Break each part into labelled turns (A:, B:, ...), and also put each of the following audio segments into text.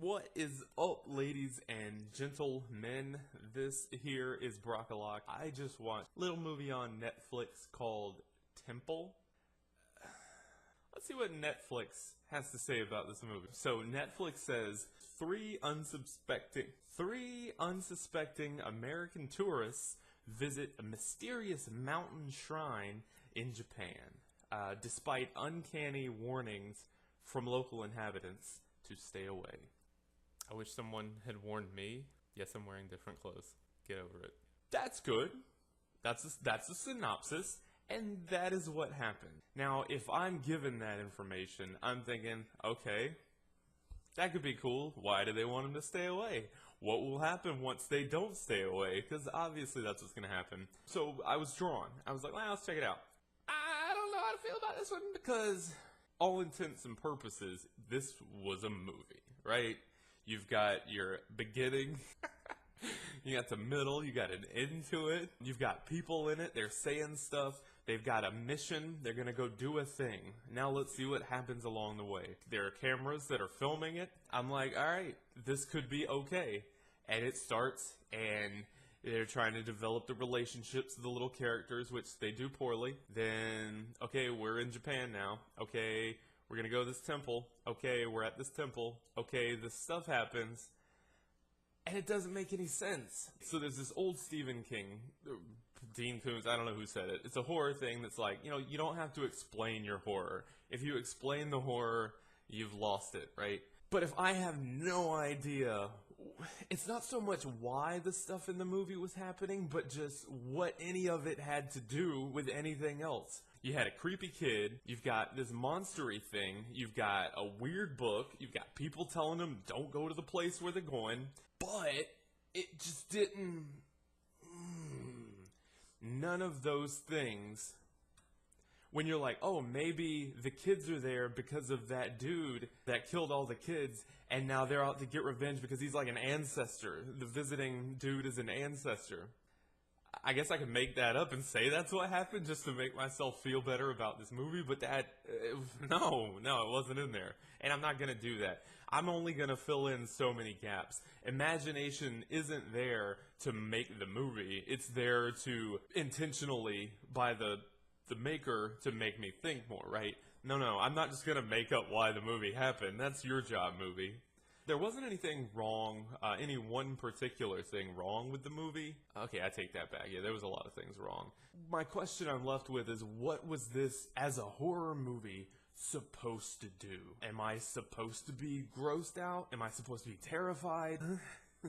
A: What is up, ladies and gentlemen? This here is Brockalock. I just watched a little movie on Netflix called Temple. Let's see what Netflix has to say about this movie. So Netflix says three unsuspecting American tourists visit a mysterious mountain shrine in Japan, despite uncanny warnings from local inhabitants to stay away. I wish someone had warned me. Yes, I'm wearing different clothes. Get over it. That's good. That's a synopsis, and that is what happened. Now, if I'm given that information, I'm thinking, okay, that could be cool. Why do they want them to stay away? What will happen once they don't stay away? Because obviously that's what's going to happen. So I was drawn. I was like, well, let's check it out. I don't know how to feel about this one because all intents and purposes, this was a movie, right? You've got your beginning, you got the middle, you got an end to it, you've got people in it, they're saying stuff, they've got a mission, they're gonna go do a thing. Now let's see what happens along the way. There are cameras that are filming it. I'm like, alright, this could be okay. And it starts, and they're trying to develop the relationships of the little characters, which they do poorly. Then, okay, we're in Japan now. Okay, we're gonna go to this temple. Okay, we're at this temple. Okay, this stuff happens. And it doesn't make any sense. So there's this old Stephen King, Dean Koontz, I don't know who said it. It's a horror thing that's like, you don't have to explain your horror. If you explain the horror, you've lost it, right? But if I have no idea, it's not so much why the stuff in the movie was happening, but just what any of it had to do with anything else. You had a creepy kid, you've got this monstery thing, you've got a weird book, you've got people telling them don't go to the place where they're going, but it just didn't... None of those things. When you're like, oh, maybe the kids are there because of that dude that killed all the kids, and now they're out to get revenge because he's like an ancestor. The visiting dude is an ancestor. I guess I could make that up and say that's what happened just to make myself feel better about this movie, but no, it wasn't in there. And I'm not going to do that. I'm only going to fill in so many gaps. Imagination isn't there to make the movie. It's there to intentionally, by the maker, to make me think more, right? No, I'm not just going to make up why the movie happened. That's your job, movie. There wasn't anything wrong, any one particular thing wrong with the movie. Okay, I take that back. Yeah, there was a lot of things wrong. My question I'm left with is, what was this, as a horror movie, supposed to do? Am I supposed to be grossed out? Am I supposed to be terrified?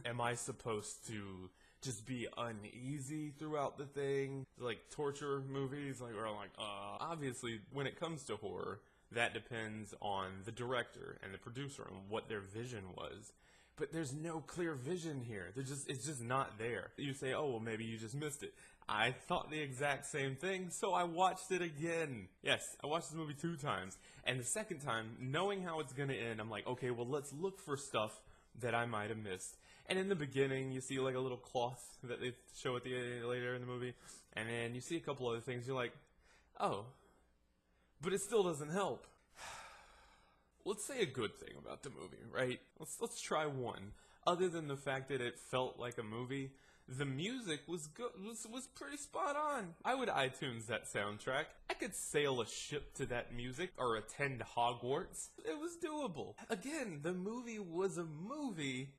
A: Am I supposed to just be uneasy throughout the thing? Like torture movies, like where I'm like, obviously, when it comes to horror, that depends on the director and the producer and what their vision was. But there's no clear vision here. It's just not there. You say, oh, well, maybe you just missed it. I thought the exact same thing, so I watched it again. Yes, I watched this movie 2 times. And the second time, knowing how it's going to end, I'm like, okay, well, let's look for stuff that I might have missed. And in the beginning, you see like a little cloth that they show at the later in the movie. And then you see a couple other things. You're like, oh. But it still doesn't help. Let's say a good thing about the movie, right? Let's try one. Other than the fact that it felt like a movie, the music was good, was pretty spot on. I would iTunes that soundtrack. I could sail a ship to that music or attend Hogwarts. It was doable. Again, the movie was a movie.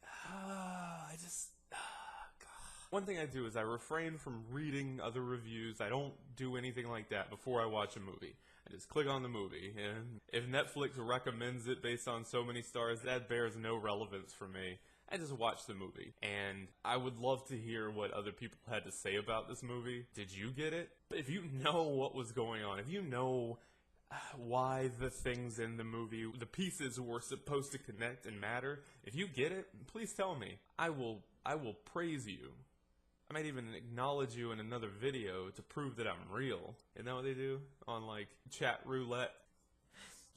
A: One thing I do is I refrain from reading other reviews. I don't do anything like that before I watch a movie. I just click on the movie, and if Netflix recommends it based on so many stars, that bears no relevance for me. I just watched the movie, and I would love to hear what other people had to say about this movie. Did you get it? If you know what was going on, if you know why the things in the movie, the pieces were supposed to connect and matter, if you get it, please tell me. I will praise you. I might even acknowledge you in another video to prove that I'm real. Isn't that what they do on, like, chat roulette?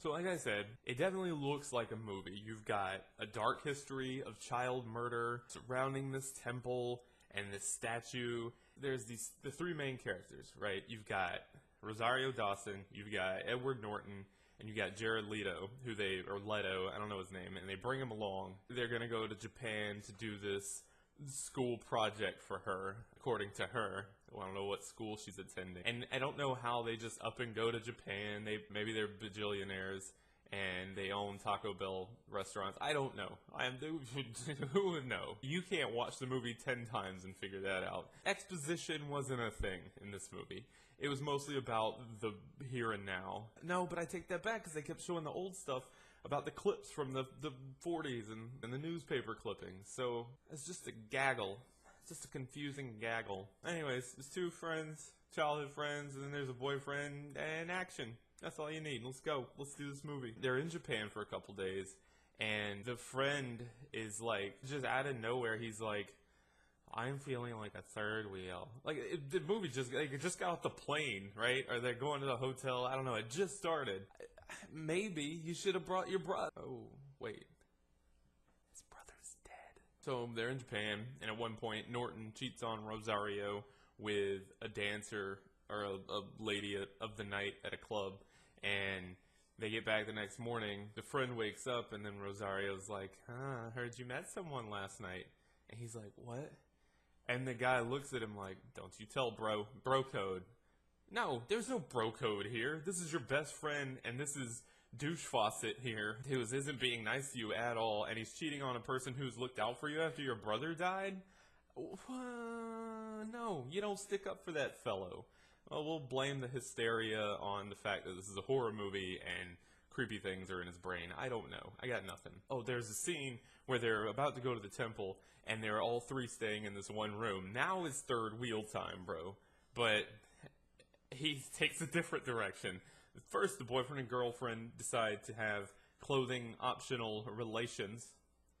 A: So like I said, it definitely looks like a movie. You've got a dark history of child murder surrounding this temple and this statue. There's the 3 main characters, right? You've got Rosario Dawson, you've got Edward Norton, and you got Jared Leto, or Leto, I don't know his name, and they bring him along. They're gonna go to Japan to do this school project for her, according to her. I don't know what school she's attending. And I don't know how they just up and go to Japan. Maybe they're bajillionaires and they own Taco Bell restaurants. I don't know. Who would know? You can't watch the movie 10 times and figure that out. Exposition wasn't a thing in this movie. It was mostly about the here and now. No, but I take that back because they kept showing the old stuff about the clips from the 40s and the newspaper clippings. So it's just a gaggle. It's just a confusing gaggle. Anyways, there's two friends, childhood friends, and then there's a boyfriend and action. That's all you need. Let's go. Let's do this movie. They're in Japan for a couple days, and the friend is like, just out of nowhere, he's like, I'm feeling like a third wheel. Like, the movie it just got off the plane, right? Or they're going to the hotel. I don't know. It just started. Maybe you should have brought your brother. Oh, wait. His brother's dead. So they're in Japan, and at one point, Norton cheats on Rosario with a dancer or a lady of the night at a club, and they get back the next morning. The friend wakes up, and then Rosario's like, I heard you met someone last night. And he's like, what? And the guy looks at him like, don't you tell, bro. Bro code. No, there's no bro code here. This is your best friend, and this is douche faucet here, who isn't being nice to you at all, and he's cheating on a person who's looked out for you after your brother died? No, you don't stick up for that fellow. Well, we'll blame the hysteria on the fact that this is a horror movie and creepy things are in his brain. I don't know. I got nothing. Oh, there's a scene where they're about to go to the temple, and they're all three staying in this one room. Now is third wheel time, bro. But he takes a different direction. First, the boyfriend and girlfriend decide to have clothing optional relations.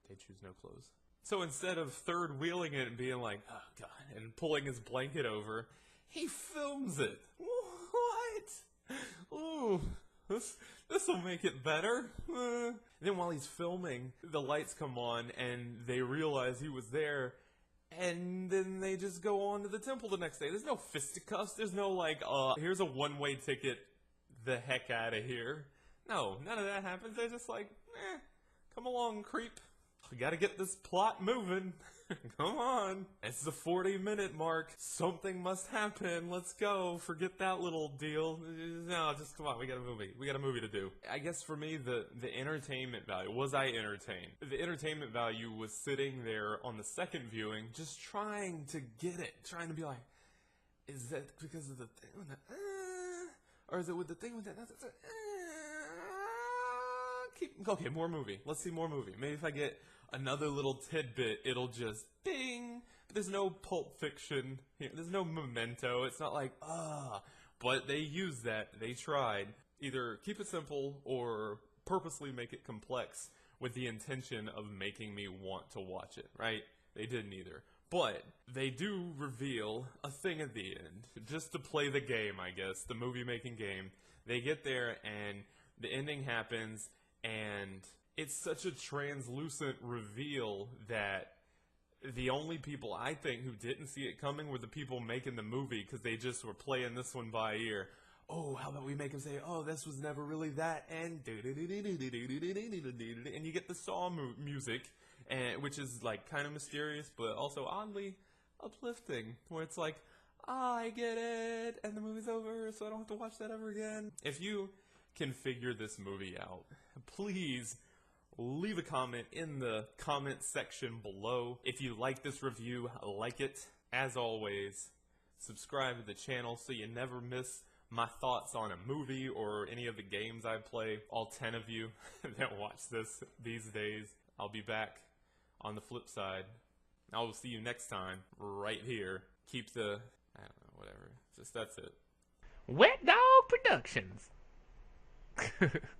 A: They choose no clothes. So instead of third wheeling it and being like, oh god, and pulling his blanket over, he films it. What? Ooh, this will make it better. Then while he's filming, the lights come on and they realize he was there. And then they just go on to the temple the next day. There's no fisticuffs. There's no like, here's a one-way ticket the heck out of here. No, none of that happens. They're just like, come along, creep. We gotta get this plot moving. Come on. It's the 40-minute mark. Something must happen. Let's go. Forget that little deal. No, just come on. We got a movie. We got a movie to do. I guess for me, the entertainment value, was I entertained? The entertainment value was sitting there on the second viewing, just trying to get it. Trying to be like, is that because of the thing with the, or is it with the thing with that, okay, more movie. Let's see more movie. Maybe if I get another little tidbit, it'll just ding. But there's no Pulp Fiction. There's no Memento. It's not like, but they used that. They tried. Either keep it simple or purposely make it complex with the intention of making me want to watch it, right? They did neither. But they do reveal a thing at the end, just to play the game, I guess, the movie-making game. They get there, and the ending happens, and it's such a translucent reveal that the only people, I think, who didn't see it coming were the people making the movie, because they just were playing this one by ear. Oh, how about we make them say, oh, this was never really that, and you get the Saw music, and which is like kind of mysterious, but also oddly uplifting, where it's like, I get it, and the movie's over, so I don't have to watch that ever again. If you can figure this movie out, please leave a comment in the comment section below. If you like this review, like it. As always, subscribe to the channel so you never miss my thoughts on a movie or any of the games I play. All 10 of you that watch this these days. I'll be back on the flip side. I will see you next time, right here. Keep the, I don't know, whatever. Just that's it.
B: Wet Dog Productions.